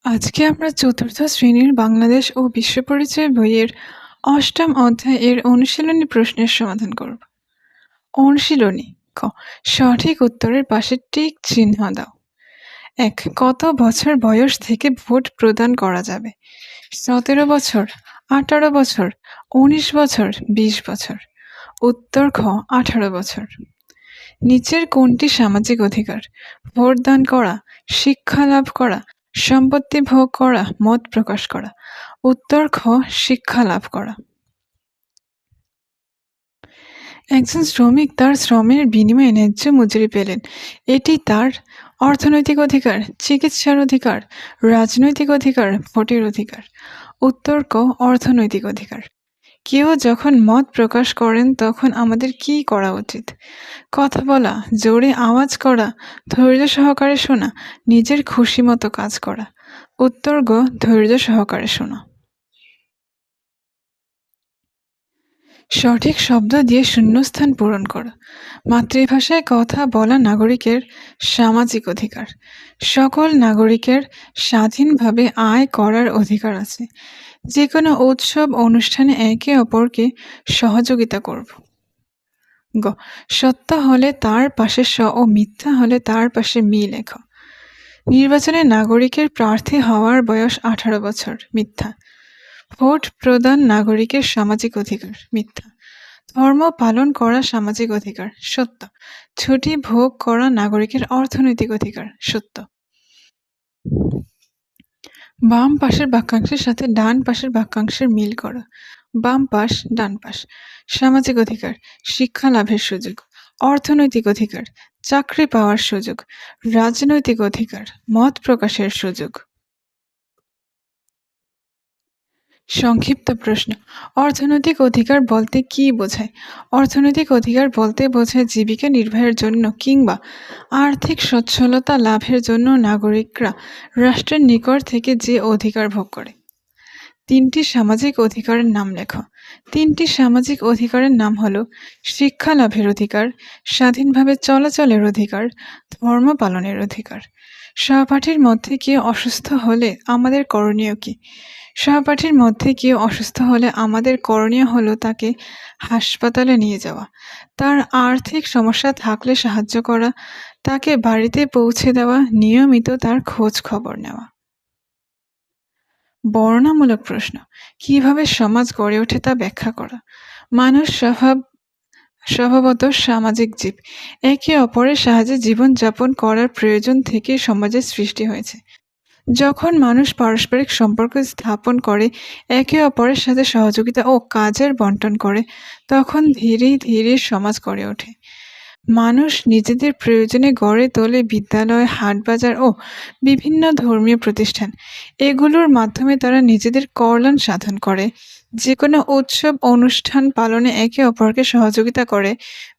আজকে আমরা চতুর্থ শ্রেণীর বাংলাদেশ ও বিশ্ব পরিচয় বইয়ের অষ্টম অধ্যায় এর অনুশীলনী প্রশ্নের সমাধান করব। অনুশীলনী ক, সঠিক উত্তরের পাশে টিক চিহ্ন দাও। ১. কত বছর বয়স থেকে ভোট প্রদান করা যাবে? ১৭ বছর, ১৮ বছর, ১৯ বছর, ২০ বছর। উত্তর খ, ১৮ বছর। নিচের কোনটি সামাজিক অধিকার? ভোট দান করা, শিক্ষা লাভ করা, সম্পত্তি ভোগ করা, মত প্রকাশ করা। উত্তর খ, শিক্ষা লাভ করা। একজন শ্রমিক তার শ্রমের বিনিময়ে ন্যায্য মজুরি পেলেন। এটি তার অর্থনৈতিক অধিকার, চিকিৎসার অধিকার, রাজনৈতিক অধিকার, ভোটের অধিকার। উত্তর ক, অর্থনৈতিক অধিকার। কেউ যখন মত প্রকাশ করেন তখন আমাদের কি করা উচিত? কথা বলা, জোরে আওয়াজ করা, ধৈর্য সহকারে শোনা, নিজের খুশি মতো কাজ করা। উত্তর গ, ধৈর্য সহকারে শোনা। সঠিক শব্দ দিয়ে শূন্যস্থান পূরণ করা। মাতৃভাষায় কথা বলা নাগরিকের সামাজিক অধিকার। সকল নাগরিকের স্বাধীনভাবে আয় করার অধিকার আছে। যে কোনো উৎসব অনুষ্ঠানে একে অপরকে সহযোগিতা করব। গ, সত্য হলে তার পাশে স ও মিথ্যা হলে তার পাশে মি লেখ। নির্বাচনে নাগরিকের প্রার্থী হওয়ার বয়স ১৮ বছর, মিথ্যা। ভোট প্রদান নাগরিকের সামাজিক অধিকার, মিথ্যা। ধর্ম পালন করা সামাজিক অধিকার, সত্য। ছুটি ভোগ করা নাগরিকের অর্থনৈতিক অধিকার, সত্য। বাম পাশের বাক্যাংশের সাথে ডান পাশের বাক্যাংশের মিল করো। বাম পাশ, ডান পাশ। সামাজিক অধিকার, শিক্ষা লাভের সুযোগ। অর্থনৈতিক অধিকার, চাকরি পাওয়ার সুযোগ। রাজনৈতিক অধিকার, মত প্রকাশের সুযোগ। সংক্ষিপ্ত প্রশ্ন। অর্থনৈতিক অধিকার বলতে কি বোঝায়? অর্থনৈতিক অধিকার বলতে বোঝায় জীবিকা নির্বাহের জন্য কিংবা আর্থিক সচ্ছলতা লাভের জন্য নাগরিকরা রাষ্ট্রের নিকট থেকে যে অধিকার ভোগ করে। ৩টি সামাজিক অধিকারের নাম লেখো। ৩টি সামাজিক অধিকারের নাম হলো শিক্ষা লাভের অধিকার, স্বাধীনভাবে চলাচলের অধিকার, ধর্ম পালনের অধিকার। সহপাঠীর মধ্যে কেউ অসুস্থ হলে আমাদের করণীয় কি? সহপাঠীর মধ্যে কেউ অসুস্থ হলে আমাদের করণীয় হলো তাকে হাসপাতালে নিয়ে যাওয়া, তার আর্থিক সমস্যা থাকলে সাহায্য করা, তাকে বাড়িতে পৌঁছে দেওয়া, নিয়মিত তার খোঁজ খবর নেওয়া। বর্ণনামূলক প্রশ্ন। কিভাবে সমাজ গড়ে ওঠে তা ব্যাখ্যা করা। মানুষ স্বভাবত সামাজিক জীব। একে অপরের সাহায্যে জীবনযাপন করার প্রয়োজন থেকে সমাজের সৃষ্টি হয়েছে। যখন মানুষ পারস্পরিক সম্পর্ক স্থাপন করে, একে অপরের সাথে সহযোগিতা ও কাজের বন্টন করে, তখন ধীরে ধীরে সমাজ গড়ে ওঠে। মানুষ নিজেদের প্রয়োজনে গড়ে তোলে বিদ্যালয়, হাটবাজার ও বিভিন্ন ধর্মীয় প্রতিষ্ঠান। এগুলোর মাধ্যমে তারা নিজেদের কল্যাণ সাধন করে। যে কোনো উৎসব অনুষ্ঠান পালনে একে অপরকে সহযোগিতা করে,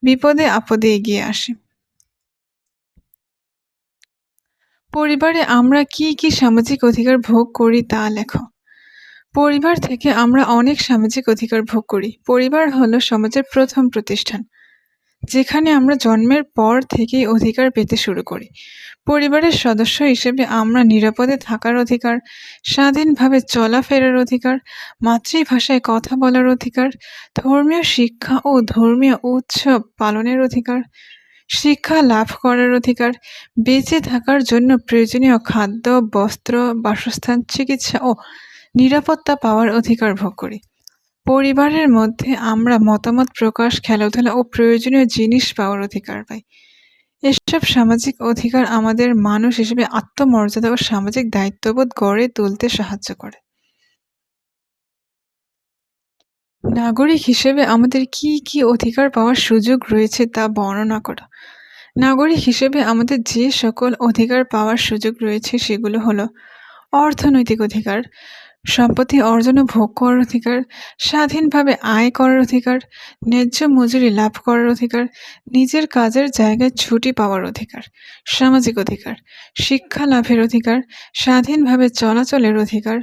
বিপদে আপদে এগিয়ে আসে। পরিবারে আমরা কি কি সামাজিক অধিকার ভোগ করি তা লেখো। পরিবার থেকে আমরা অনেক সামাজিক অধিকার ভোগ করি। পরিবার হলো সমাজের প্রথম প্রতিষ্ঠান, যেখানে আমরা জন্মের পর থেকেই অধিকার পেতে শুরু করি। পরিবারের সদস্য হিসেবে আমরা নিরাপদে থাকার অধিকার, স্বাধীনভাবে চলাফেরার অধিকার, মাতৃভাষায় কথা বলার অধিকার, ধর্মীয় শিক্ষা ও ধর্মীয় উৎসব পালনের অধিকার, শিক্ষা লাভ করার অধিকার, বেঁচে থাকার জন্য প্রয়োজনীয় খাদ্য, বস্ত্র, বাসস্থান, চিকিৎসা ও নিরাপত্তা পাওয়ার অধিকার ভোগ করি। পরিবারের মধ্যে আমরা মতামত প্রকাশ, খেলাধুলা ও প্রয়োজনীয় জিনিস পাওয়ার অধিকার পাই। এসব সামাজিক অধিকার আমাদের মানুষ হিসেবে আত্মমর্যাদা ও সামাজিক দায়িত্ববোধ গড়ে তুলতে সাহায্য করে। নাগরিক হিসেবে আমাদের কি কি অধিকার পাওয়ার সুযোগ রয়েছে তা বর্ণনা করো। নাগরিক হিসেবে আমাদের যে সকল অধিকার পাওয়ার সুযোগ রয়েছে সেগুলো হলো: অর্থনৈতিক অধিকার, সম্পত্তি অর্জন ও ভোগ করার অধিকার, স্বাধীনভাবে আয় করার অধিকার, ন্যায্য মজুরি লাভ করার অধিকার, নিজের কাজের জায়গায় ছুটি পাওয়ার অধিকার। সামাজিক অধিকার, শিক্ষা লাভের অধিকার, স্বাধীনভাবে চলাচলের অধিকার,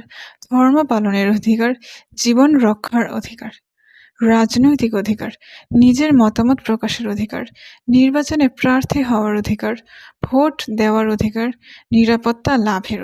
ধর্ম পালনের অধিকার, জীবন রক্ষার অধিকার। রাজনৈতিক অধিকার, নিজের মতামত প্রকাশের অধিকার, নির্বাচনে প্রার্থী হওয়ার অধিকার, ভোট দেওয়ার অধিকার, নিরাপত্তা লাভের